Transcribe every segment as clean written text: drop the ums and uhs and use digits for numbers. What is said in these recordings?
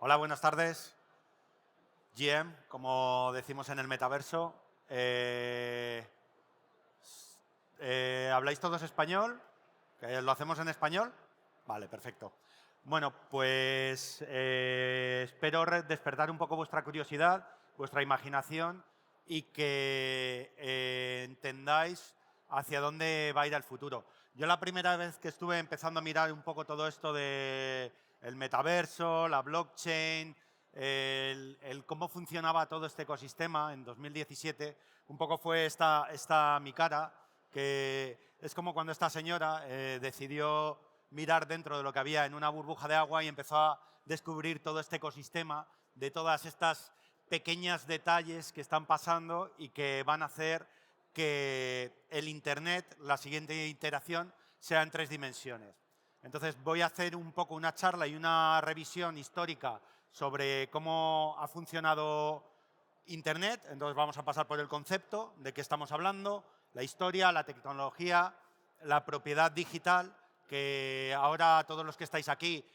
Hola, buenas tardes. GM, como decimos en el metaverso. ¿Habláis todos español? ¿Que lo hacemos en español? Vale, perfecto. Bueno, pues espero despertar un poco vuestra curiosidad, vuestra imaginación y que entendáis hacia dónde va a ir el futuro. Yo la primera vez que estuve empezando a mirar un poco todo esto de el metaverso, la blockchain, el cómo funcionaba todo este ecosistema en 2017, un poco fue esta mi cara, que es como cuando esta señora decidió mirar dentro de lo que había en una burbuja de agua y empezó a descubrir todo este ecosistema de todas estas pequeños detalles que están pasando y que van a hacer que el Internet, la siguiente iteración, sea en 3 dimensiones. Entonces voy a hacer un poco una charla y una revisión histórica sobre cómo ha funcionado Internet. Entonces vamos a pasar por el concepto de qué estamos hablando, la historia, la tecnología, la propiedad digital, que ahora todos los que estáis aquí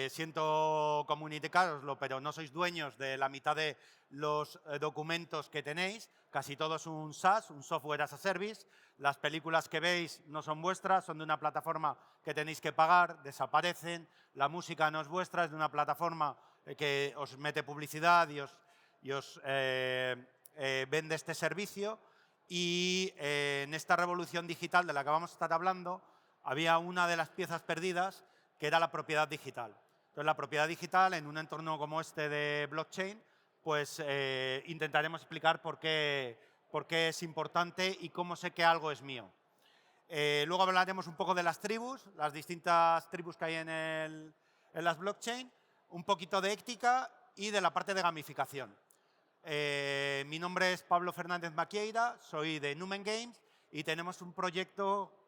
siento comunicaroslo, pero no sois dueños de la mitad de los documentos que tenéis. Casi todo es un SaaS, un Software as a Service. Las películas que veis no son vuestras, son de una plataforma que tenéis que pagar, desaparecen. La música no es vuestra, es de una plataforma que os mete publicidad y os vende este servicio. Y en esta revolución digital de la que vamos a estar hablando, había una de las piezas perdidas, que era la propiedad digital. Entonces, la propiedad digital, en un entorno como este de blockchain, pues intentaremos explicar por qué es importante y cómo sé que algo es mío. Luego hablaremos un poco de las tribus, las distintas tribus que hay en las blockchain, un poquito de ética y de la parte de gamificación. Mi nombre es Pablo Fernández Maquieira, soy de Numen Games y tenemos un proyecto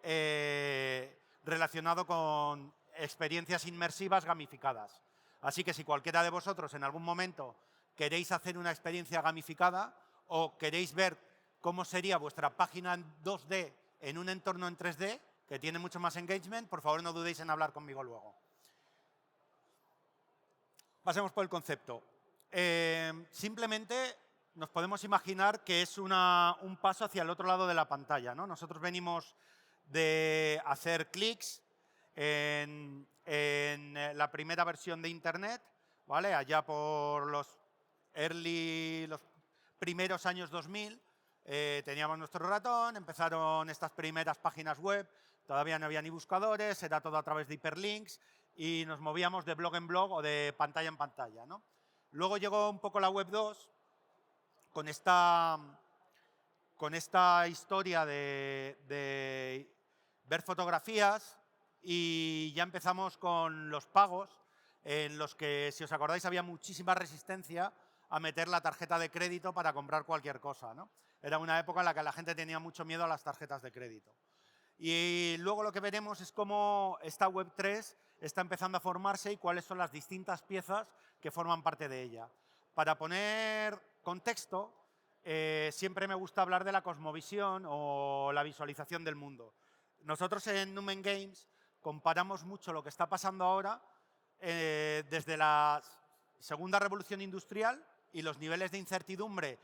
relacionado con experiencias inmersivas gamificadas. Así que si cualquiera de vosotros en algún momento queréis hacer una experiencia gamificada o queréis ver cómo sería vuestra página en 2D en un entorno en 3D, que tiene mucho más engagement, por favor no dudéis en hablar conmigo luego. Pasemos por el concepto. Simplemente nos podemos imaginar que es un paso hacia el otro lado de la pantalla, ¿no? Nosotros venimos de hacer clics en la primera versión de Internet, ¿vale? Allá por los primeros años 2000, teníamos nuestro ratón, empezaron estas primeras páginas web, todavía no había ni buscadores, era todo a través de hiperlinks y nos movíamos de blog en blog o de pantalla en pantalla, ¿no? Luego llegó un poco la web 2 con esta historia de ver fotografías y ya empezamos con los pagos en los que, si os acordáis, había muchísima resistencia a meter la tarjeta de crédito para comprar cualquier cosa, ¿no? Era una época en la que la gente tenía mucho miedo a las tarjetas de crédito. Y luego lo que veremos es cómo esta Web3 está empezando a formarse y cuáles son las distintas piezas que forman parte de ella. Para poner contexto, siempre me gusta hablar de la cosmovisión o la visualización del mundo. Nosotros en Numen Games comparamos mucho lo que está pasando ahora desde la segunda revolución industrial y los niveles de incertidumbre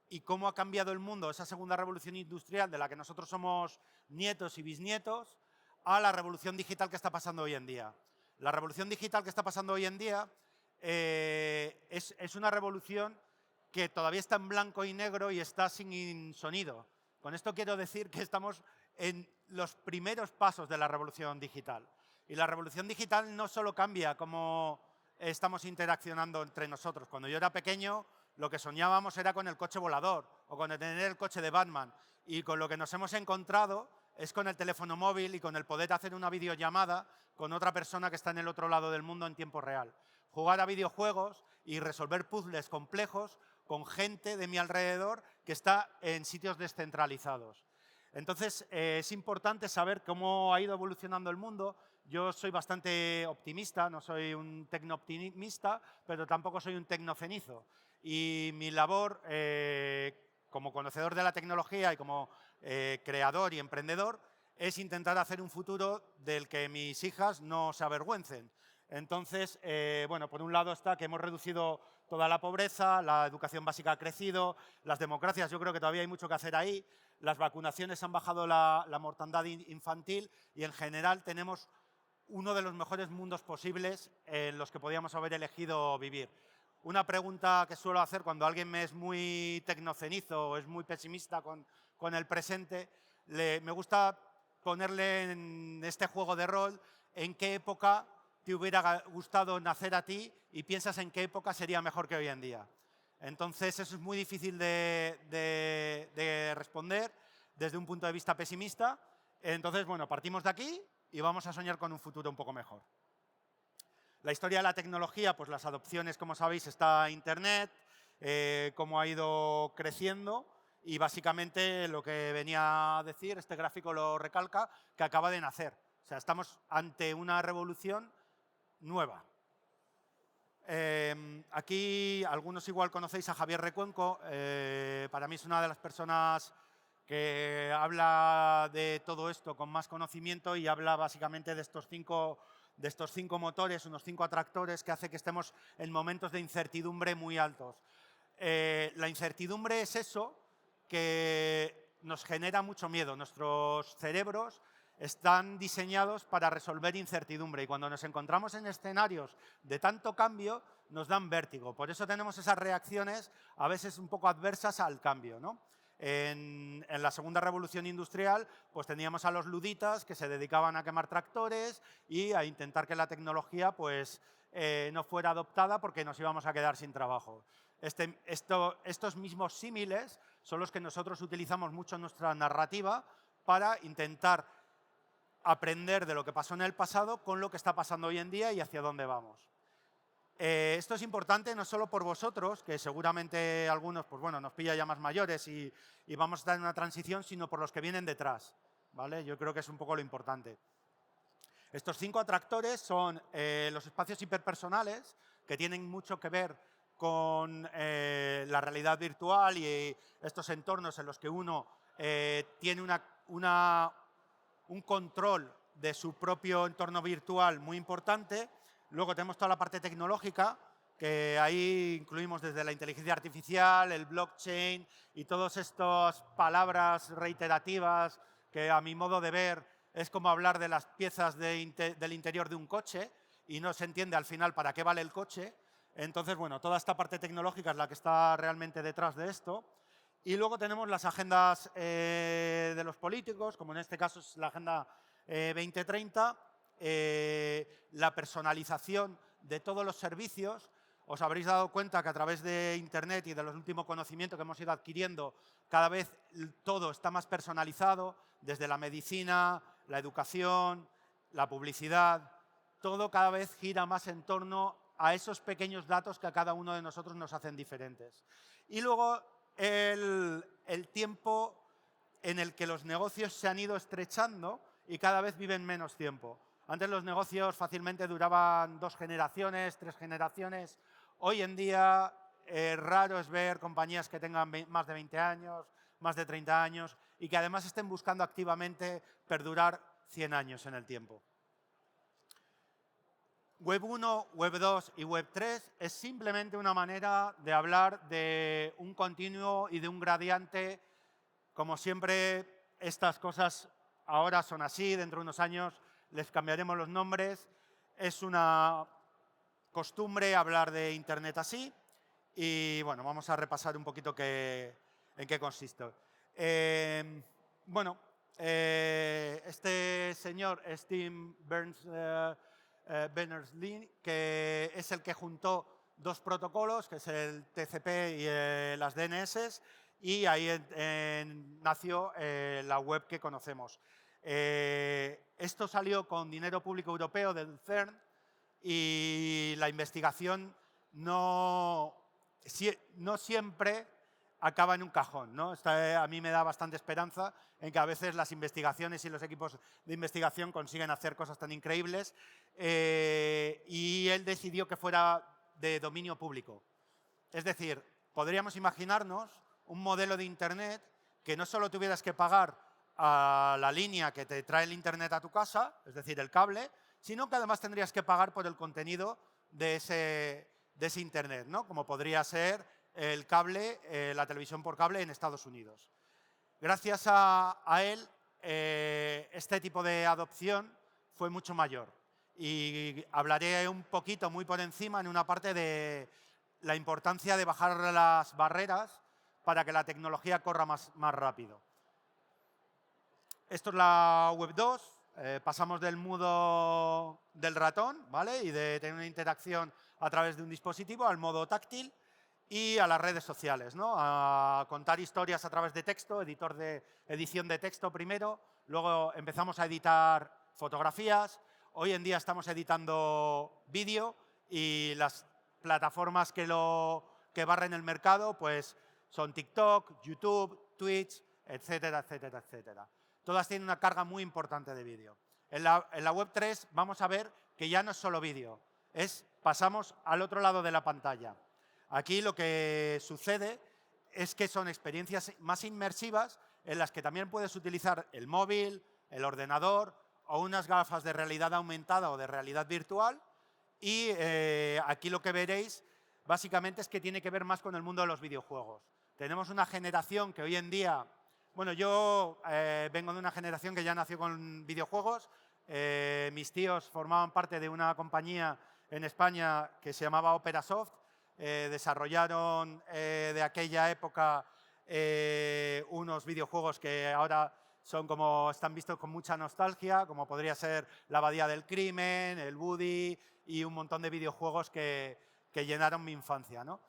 y cómo ha cambiado el mundo esa segunda revolución industrial de la que nosotros somos nietos y bisnietos a la revolución digital que está pasando hoy en día. La revolución digital que está pasando hoy en día es una revolución que todavía está en blanco y negro y está sin sonido. Con esto quiero decir que estamos en los primeros pasos de la revolución digital. Y la revolución digital no solo cambia cómo estamos interaccionando entre nosotros. Cuando yo era pequeño, lo que soñábamos era con el coche volador o con tener el coche de Batman. Y con lo que nos hemos encontrado es con el teléfono móvil y con el poder hacer una videollamada con otra persona que está en el otro lado del mundo en tiempo real. Jugar a videojuegos y resolver puzzles complejos con gente de mi alrededor que está en sitios descentralizados. Entonces, es importante saber cómo ha ido evolucionando el mundo. Yo soy bastante optimista, no soy un tecno-optimista, pero tampoco soy un tecnocenizo. Y mi labor, como conocedor de la tecnología y como creador y emprendedor, es intentar hacer un futuro del que mis hijas no se avergüencen. Entonces, bueno, por un lado está que hemos reducido toda la pobreza, la educación básica ha crecido, las democracias, yo creo que todavía hay mucho que hacer ahí, las vacunaciones han bajado la mortandad infantil y en general tenemos uno de los mejores mundos posibles en los que podíamos haber elegido vivir. Una pregunta que suelo hacer cuando alguien me es muy tecnocenizo o es muy pesimista con el presente, me gusta ponerle en este juego de rol en qué época te hubiera gustado nacer a ti y piensas en qué época sería mejor que hoy en día. Entonces, eso es muy difícil de responder desde un punto de vista pesimista. Entonces, bueno, partimos de aquí y vamos a soñar con un futuro un poco mejor. La historia de la tecnología, pues las adopciones, como sabéis, está Internet, cómo ha ido creciendo y básicamente lo que venía a decir, este gráfico lo recalca, que acaba de nacer. O sea, estamos ante una revolución nueva. Aquí algunos igual conocéis a Javier Recuenco, para mí es una de las personas que habla de todo esto con más conocimiento y habla básicamente de estos cinco motores, unos 5 atractores que hace que estemos en momentos de incertidumbre muy altos. La incertidumbre es eso que nos genera mucho miedo. Nuestros cerebros están diseñados para resolver incertidumbre y cuando nos encontramos en escenarios de tanto cambio nos dan vértigo. Por eso tenemos esas reacciones a veces un poco adversas al cambio, ¿no? En la segunda revolución industrial, pues teníamos a los luditas que se dedicaban a quemar tractores y a intentar que la tecnología pues, no fuera adoptada porque nos íbamos a quedar sin trabajo. Estos mismos símiles son los que nosotros utilizamos mucho en nuestra narrativa para intentar aprender de lo que pasó en el pasado con lo que está pasando hoy en día y hacia dónde vamos. Esto es importante no solo por vosotros, que seguramente algunos pues bueno, nos pilla ya más mayores y vamos a estar en una transición, sino por los que vienen detrás, ¿vale? Yo creo que es un poco lo importante. Estos 5 atractores son los espacios hiperpersonales, que tienen mucho que ver con la realidad virtual y estos entornos en los que uno tiene un control de su propio entorno virtual muy importante. Luego tenemos toda la parte tecnológica, que ahí incluimos desde la inteligencia artificial, el blockchain y todas estas palabras reiterativas que a mi modo de ver es como hablar de las piezas del interior de un coche y no se entiende al final para qué vale el coche. Entonces, bueno, toda esta parte tecnológica es la que está realmente detrás de esto. Y luego tenemos las agendas de los políticos, como en este caso es la Agenda 2030, la personalización de todos los servicios. Os habréis dado cuenta que a través de Internet y de los últimos conocimientos que hemos ido adquiriendo, cada vez todo está más personalizado, desde la medicina, la educación, la publicidad, todo cada vez gira más en torno a esos pequeños datos que a cada uno de nosotros nos hacen diferentes. Y luego el tiempo en el que los negocios se han ido estrechando y cada vez viven menos tiempo. Antes los negocios fácilmente duraban 2 generaciones, 3 generaciones. Hoy en día raro es ver compañías que tengan más de 20 años, más de 30 años y que además estén buscando activamente perdurar 100 años en el tiempo. Web 1, Web 2 y Web 3 es simplemente una manera de hablar de un continuo y de un gradiente. Como siempre, estas cosas ahora son así, dentro de unos años les cambiaremos los nombres. Es una costumbre hablar de Internet así y bueno, vamos a repasar un poquito en qué consiste. Este señor, Steve Berners-Lee, que es el que juntó 2 protocolos, que es el TCP y las DNS, y ahí nació la web que conocemos. Esto salió con dinero público europeo del CERN y la investigación no siempre acaba en un cajón, ¿no? A mí me da bastante esperanza en que a veces las investigaciones y los equipos de investigación consiguen hacer cosas tan increíbles y él decidió que fuera de dominio público. Es decir, podríamos imaginarnos un modelo de Internet que no solo tuvieras que pagar a la línea que te trae el Internet a tu casa, es decir, el cable, sino que además tendrías que pagar por el contenido de ese Internet, ¿no? Como podría ser el cable, la televisión por cable en Estados Unidos. Gracias a él, este tipo de adopción fue mucho mayor. Y hablaré un poquito, muy por encima, en una parte de la importancia de bajar las barreras para que la tecnología corra más rápido. Esto es la Web 2. Pasamos del modo del ratón, ¿vale? Y de tener una interacción a través de un dispositivo al modo táctil y a las redes sociales, ¿no? A contar historias a través de texto, edición de texto primero, luego empezamos a editar fotografías, hoy en día estamos editando vídeo y las plataformas que barren el mercado pues son TikTok, YouTube, Twitch, etcétera, etcétera, etcétera. Todas tienen una carga muy importante de vídeo. En la Web 3 vamos a ver que ya no es solo vídeo, pasamos al otro lado de la pantalla. Aquí lo que sucede es que son experiencias más inmersivas en las que también puedes utilizar el móvil, el ordenador o unas gafas de realidad aumentada o de realidad virtual. Y aquí lo que veréis básicamente es que tiene que ver más con el mundo de los videojuegos. Tenemos una generación que hoy en día... Bueno, yo vengo de una generación que ya nació con videojuegos. Mis tíos formaban parte de una compañía en España que se llamaba Operasoft. Desarrollaron de aquella época unos videojuegos que ahora están vistos con mucha nostalgia, como podría ser La Abadía del Crimen, el Woody y un montón de videojuegos que llenaron mi infancia, ¿no?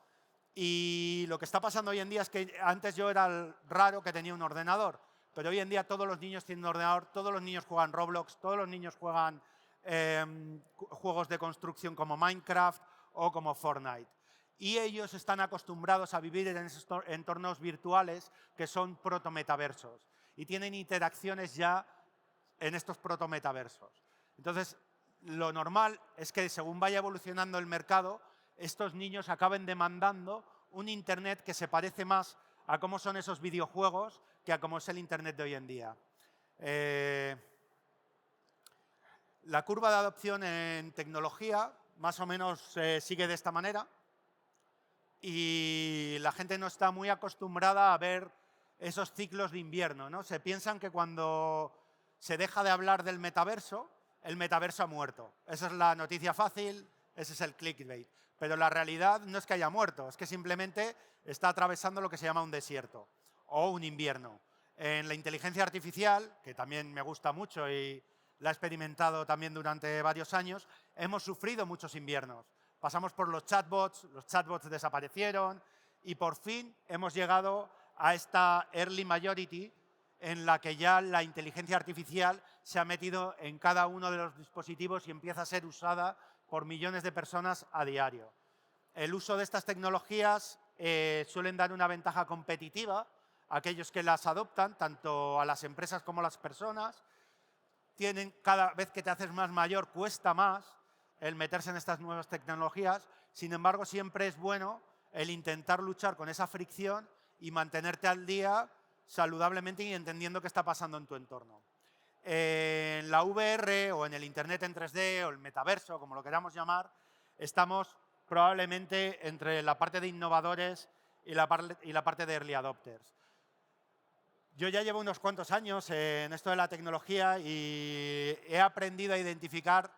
Y lo que está pasando hoy en día es que antes yo era el raro que tenía un ordenador, pero hoy en día todos los niños tienen un ordenador, todos los niños juegan Roblox, todos los niños juegan juegos de construcción como Minecraft o como Fortnite. Y ellos están acostumbrados a vivir en esos entornos virtuales que son protometaversos y tienen interacciones ya en estos protometaversos. Entonces, lo normal es que según vaya evolucionando el mercado, estos niños acaben demandando un Internet que se parece más a cómo son esos videojuegos que a cómo es el Internet de hoy en día. La curva de adopción en tecnología más o menos sigue de esta manera y la gente no está muy acostumbrada a ver esos ciclos de invierno, ¿no? Se piensan que cuando se deja de hablar del metaverso, el metaverso ha muerto. Esa es la noticia fácil, ese es el clickbait. Pero la realidad no es que haya muerto, es que simplemente está atravesando lo que se llama un desierto o un invierno. En la inteligencia artificial, que también me gusta mucho y la he experimentado también durante varios años, hemos sufrido muchos inviernos. Pasamos por los chatbots desaparecieron y por fin hemos llegado a esta early majority en la que ya la inteligencia artificial se ha metido en cada uno de los dispositivos y empieza a ser usada por millones de personas a diario. El uso de estas tecnologías suelen dar una ventaja competitiva a aquellos que las adoptan, tanto a las empresas como a las personas. Cada vez que te haces más mayor cuesta más el meterse en estas nuevas tecnologías, sin embargo siempre es bueno el intentar luchar con esa fricción y mantenerte al día saludablemente y entendiendo qué está pasando en tu entorno. En la VR o en el Internet en 3D o el metaverso, como lo queramos llamar, estamos probablemente entre la parte de innovadores y la parte de early adopters. Yo ya llevo unos cuantos años en esto de la tecnología y he aprendido a identificar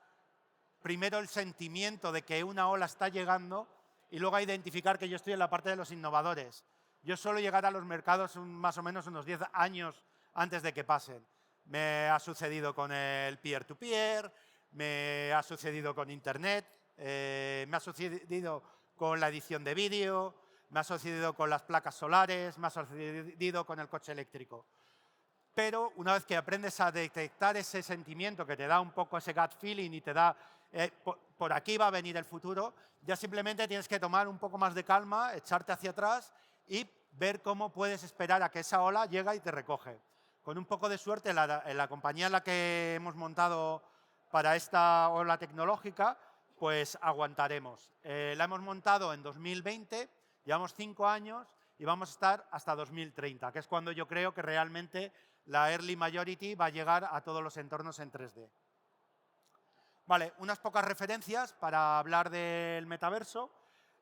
primero el sentimiento de que una ola está llegando y luego a identificar que yo estoy en la parte de los innovadores. Yo suelo llegar a los mercados más o menos unos 10 años antes de que pasen. Me ha sucedido con el peer-to-peer, me ha sucedido con Internet, me ha sucedido con la edición de vídeo, me ha sucedido con las placas solares, me ha sucedido con el coche eléctrico. Pero una vez que aprendes a detectar ese sentimiento que te da un poco ese gut feeling y te da, por aquí va a venir el futuro, ya simplemente tienes que tomar un poco más de calma, echarte hacia atrás y ver cómo puedes esperar a que esa ola llegue y te recoge. Con un poco de suerte, en la compañía en la que hemos montado para esta ola tecnológica, pues aguantaremos. La hemos montado en 2020, llevamos 5 años y vamos a estar hasta 2030, que es cuando yo creo que realmente la early majority va a llegar a todos los entornos en 3D. Vale, unas pocas referencias para hablar del metaverso,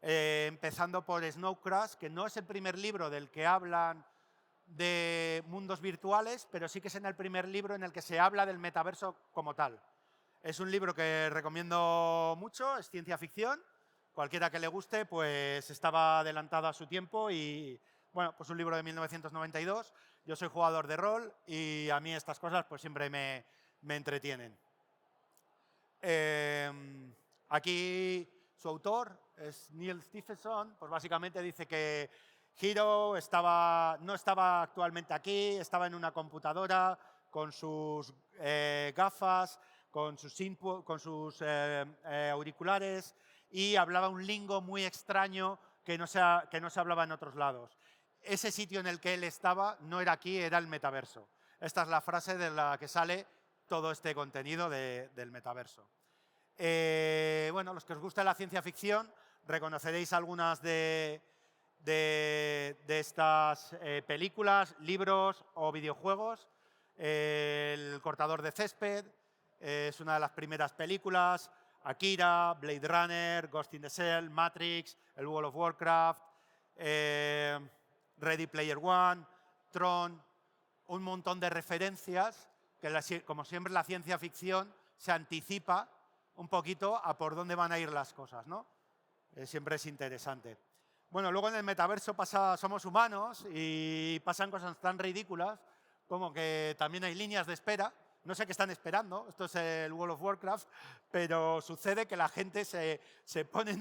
empezando por Snow Crash, que no es el primer libro del que hablan de mundos virtuales, pero sí que es en el primer libro en el que se habla del metaverso como tal. Es un libro que recomiendo mucho, es ciencia ficción. Cualquiera que le guste, pues estaba adelantado a su tiempo y, bueno, pues un libro de 1992. Yo soy jugador de rol y a mí estas cosas pues siempre me entretienen. Aquí su autor es Neil Stephenson, pues básicamente dice que Hiro no estaba actualmente aquí, estaba en una computadora con sus gafas, con sus auriculares y hablaba un lingo muy extraño que no se hablaba en otros lados. Ese sitio en el que él estaba no era aquí, era el metaverso. Esta es la frase de la que sale todo este contenido del metaverso. Bueno, los que os gusta la ciencia ficción, reconoceréis algunas de estas películas, libros o videojuegos. El cortador de césped es una de las primeras películas. Akira, Blade Runner, Ghost in the Shell, Matrix, el World of Warcraft, Ready Player One, Tron, un montón de referencias que, como siempre, la ciencia ficción se anticipa un poquito a por dónde van a ir las cosas, ¿no? Siempre es interesante. Bueno, luego en el metaverso somos humanos y pasan cosas tan ridículas como que también hay líneas de espera. No sé qué están esperando, esto es el World of Warcraft, pero sucede que la gente se pone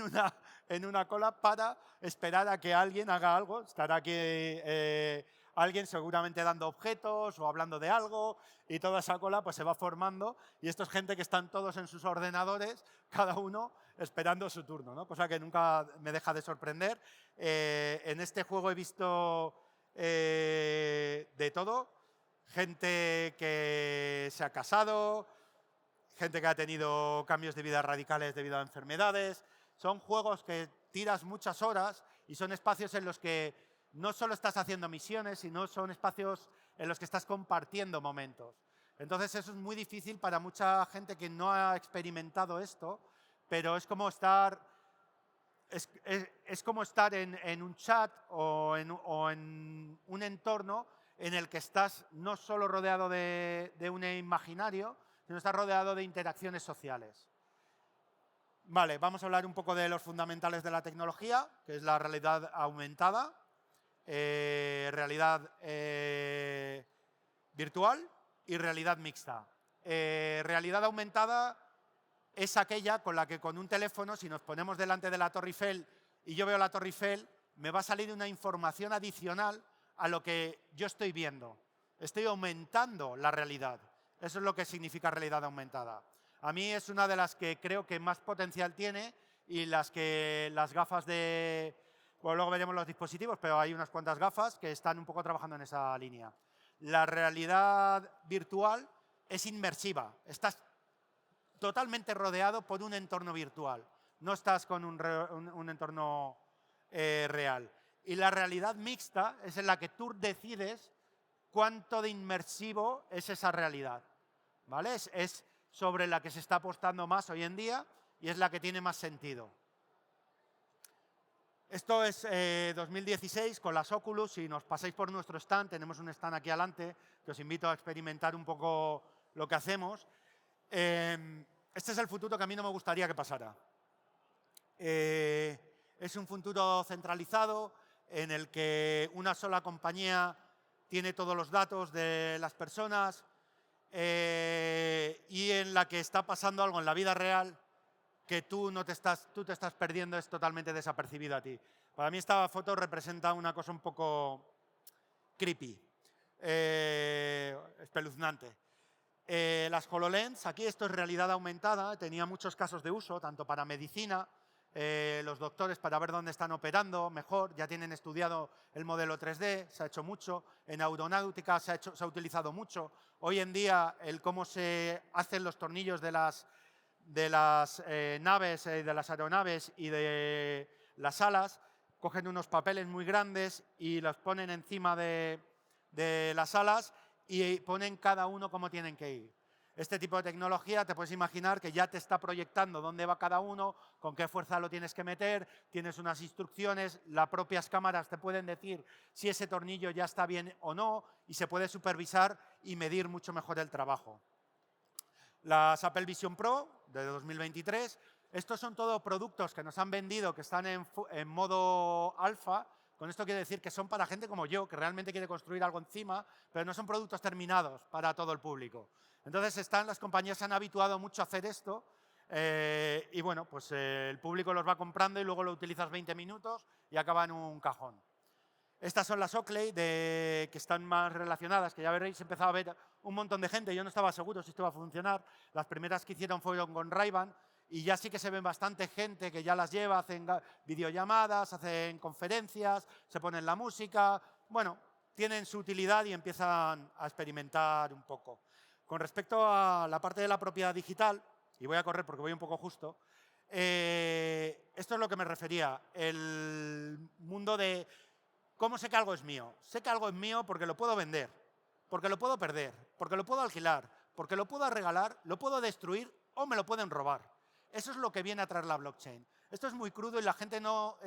en una cola para esperar a que alguien haga algo. Estará aquí alguien seguramente dando objetos o hablando de algo y toda esa cola pues se va formando y esto es gente que están todos en sus ordenadores, cada uno esperando su turno, ¿no? Cosa que nunca me deja de sorprender. En este juego he visto de todo. Gente que se ha casado, gente que ha tenido cambios de vida radicales debido a enfermedades. Son juegos que tiras muchas horas y son espacios en los que no solo estás haciendo misiones, sino son espacios en los que estás compartiendo momentos. Entonces eso es muy difícil para mucha gente que no ha experimentado esto, pero es como estar en un chat o en un entorno en el que estás no solo rodeado de un imaginario, sino estás rodeado de interacciones sociales. Vale, vamos a hablar un poco de los fundamentales de la tecnología, que es la realidad aumentada, realidad virtual y realidad mixta. Realidad aumentada es aquella con la que con un teléfono, si nos ponemos delante de la Torre Eiffel y yo veo la Torre Eiffel, me va a salir una información adicional a lo que yo estoy viendo. Estoy aumentando la realidad. Eso es lo que significa realidad aumentada. A mí es una de las que creo que más potencial tiene y las gafas de... Bueno, luego veremos los dispositivos, pero hay unas cuantas gafas que están un poco trabajando en esa línea. La realidad virtual es inmersiva. Estás totalmente rodeado por un entorno virtual. No estás con un entorno real. Y la realidad mixta es en la que tú decides cuánto de inmersivo es esa realidad. ¿Vale? Es sobre la que se está apostando más hoy en día y es la que tiene más sentido. Esto es 2016 con las Oculus. Si nos pasáis por nuestro stand, tenemos un stand aquí adelante que os invito a experimentar un poco lo que hacemos. Este es el futuro que a mí no me gustaría que pasara. Es un futuro centralizado en el que una sola compañía tiene todos los datos de las personas y en la que está pasando algo en la vida real que tú te estás perdiendo, es totalmente desapercibido a ti. Para mí esta foto representa una cosa un poco creepy, espeluznante. Las HoloLens, aquí esto es realidad aumentada, tenía muchos casos de uso, tanto para medicina, los doctores para ver dónde están operando mejor, ya tienen estudiado el modelo 3D, se ha hecho mucho, en aeronáutica se ha utilizado mucho. Hoy en día el cómo se hacen los tornillos de las naves, de las aeronaves y de las alas, cogen unos papeles muy grandes y los ponen encima de las alas y ponen cada uno cómo tienen que ir. Este tipo de tecnología te puedes imaginar que ya te está proyectando dónde va cada uno, con qué fuerza lo tienes que meter, tienes unas instrucciones, las propias cámaras te pueden decir si ese tornillo ya está bien o no y se puede supervisar y medir mucho mejor el trabajo. Las Apple Vision Pro de 2023, estos son todos productos que nos han vendido, que están en modo alfa. Con esto quiere decir que son para gente como yo, que realmente quiere construir algo encima, pero no son productos terminados para todo el público. Entonces, las compañías se han habituado mucho a hacer esto y bueno, pues el público los va comprando y luego lo utilizas 20 minutos y acaba en un cajón. Estas son las Oakley que están más relacionadas, que ya veréis, he empezado a ver un montón de gente, yo no estaba seguro si esto iba a funcionar. Las primeras que hicieron fueron con Ray-Ban y ya sí que se ven bastante gente que ya las lleva, hacen videollamadas, hacen conferencias, se ponen la música. Bueno, tienen su utilidad y empiezan a experimentar un poco. Con respecto a la parte de la propiedad digital, y voy a correr porque voy un poco justo, esto es lo que me refería, el mundo de ¿cómo sé que algo es mío? Sé que algo es mío porque lo puedo vender, porque lo puedo perder, porque lo puedo alquilar, porque lo puedo regalar, lo puedo destruir o me lo pueden robar. Eso es lo que viene a traer la blockchain. Esto es muy crudo y la gente no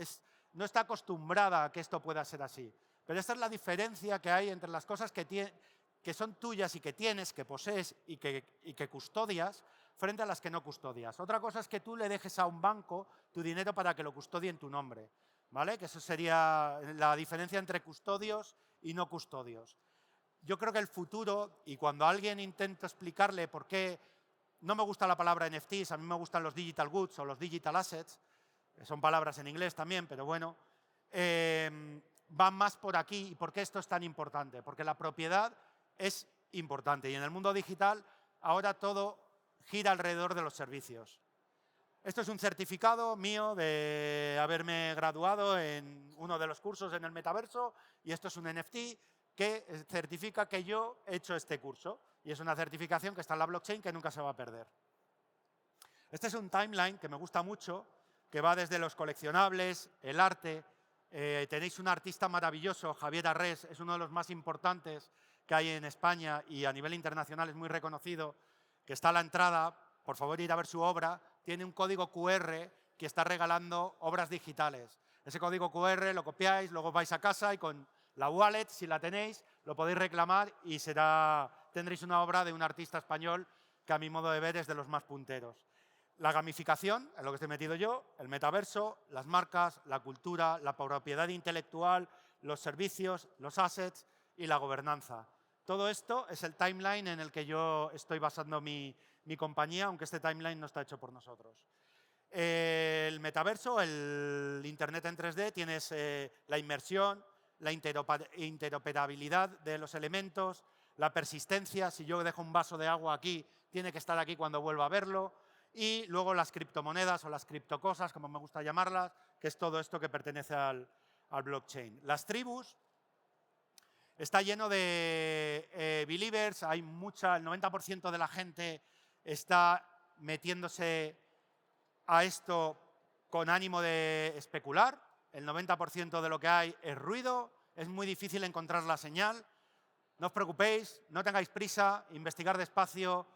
está acostumbrada a que esto pueda ser así. Pero esta es la diferencia que hay entre las cosas que son tuyas y que tienes, que posees y que custodias, frente a las que no custodias. Otra cosa es que tú le dejes a un banco tu dinero para que lo custodie en tu nombre. ¿Vale? Que eso sería la diferencia entre custodios y no custodios. Yo creo que el futuro, y cuando alguien intenta explicarle por qué no me gusta la palabra NFTs, a mí me gustan los digital goods o los digital assets, son palabras en inglés también, pero bueno, van más por aquí. ¿Y por qué esto es tan importante? Porque la propiedad es importante y en el mundo digital ahora todo gira alrededor de los servicios. Esto es un certificado mío de haberme graduado en uno de los cursos en el metaverso y esto es un NFT que certifica que yo he hecho este curso y es una certificación que está en la blockchain que nunca se va a perder. Este es un timeline que me gusta mucho, que va desde los coleccionables, el arte. Tenéis un artista maravilloso, Javier Arrés, es uno de los más importantes que hay en España y a nivel internacional es muy reconocido, que está a la entrada, por favor ir a ver su obra, tiene un código QR que está regalando obras digitales. Ese código QR lo copiáis, luego vais a casa y con la wallet, si la tenéis, lo podéis reclamar y tendréis una obra de un artista español que a mi modo de ver es de los más punteros. La gamificación, en lo que estoy metido yo, el metaverso, las marcas, la cultura, la propiedad intelectual, los servicios, los assets y la gobernanza. Todo esto es el timeline en el que yo estoy basando mi compañía, aunque este timeline no está hecho por nosotros. El metaverso, el Internet en 3D, tienes la inmersión, la interoperabilidad de los elementos, la persistencia, si yo dejo un vaso de agua aquí, tiene que estar aquí cuando vuelva a verlo, y luego las criptomonedas o las criptocosas, como me gusta llamarlas, que es todo esto que pertenece al blockchain. Las tribus, está lleno de believers, hay el 90% de la gente está metiéndose a esto con ánimo de especular, el 90% de lo que hay es ruido, es muy difícil encontrar la señal. No os preocupéis, no tengáis prisa, investigar despacio,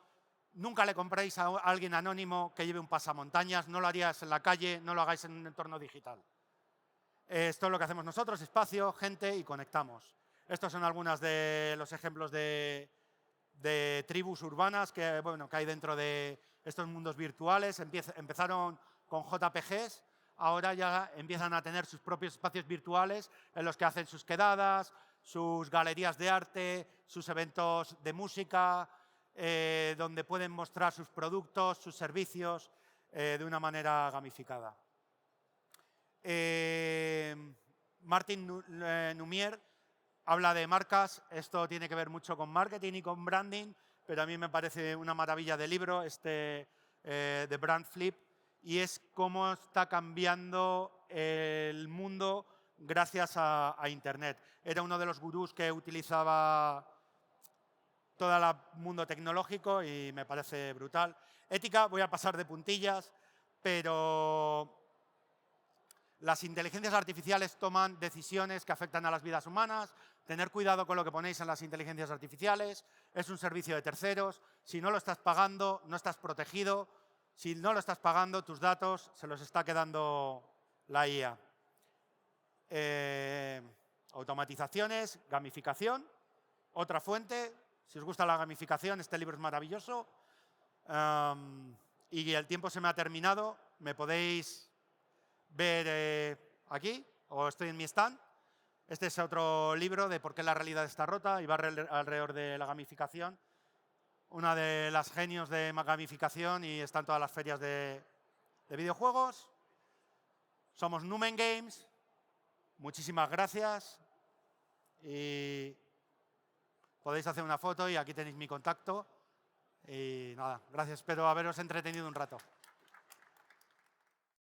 nunca le compréis a alguien anónimo que lleve un pasamontañas, no lo harías en la calle, no lo hagáis en un entorno digital. Esto es lo que hacemos nosotros, espacio, gente y conectamos. Estos son algunos de los ejemplos de tribus urbanas que hay dentro de estos mundos virtuales. Empezaron con JPGs, ahora ya empiezan a tener sus propios espacios virtuales en los que hacen sus quedadas, sus galerías de arte, sus eventos de música, donde pueden mostrar sus productos, sus servicios de una manera gamificada. Martin Numier habla de marcas, esto tiene que ver mucho con marketing y con branding, pero a mí me parece una maravilla de libro, de Brand Flip, y es cómo está cambiando el mundo gracias a Internet. Era uno de los gurús que utilizaba todo el mundo tecnológico y me parece brutal. Ética, voy a pasar de puntillas, pero Las inteligencias artificiales toman decisiones que afectan a las vidas humanas. Tener cuidado con lo que ponéis en las inteligencias artificiales. Es un servicio de terceros. Si no lo estás pagando, no estás protegido. Si no lo estás pagando, tus datos se los está quedando la IA. Automatizaciones, gamificación. Otra fuente. Si os gusta la gamificación, este libro es maravilloso. Y el tiempo se me ha terminado. Me podéis ver aquí, o estoy en mi stand. Este es otro libro de por qué la realidad está rota y va alrededor de la gamificación. Una de las genios de gamificación y está en todas las ferias de videojuegos. Somos Numen Games. Muchísimas gracias. Y podéis hacer una foto y aquí tenéis mi contacto. Y nada, gracias. Espero haberos entretenido un rato.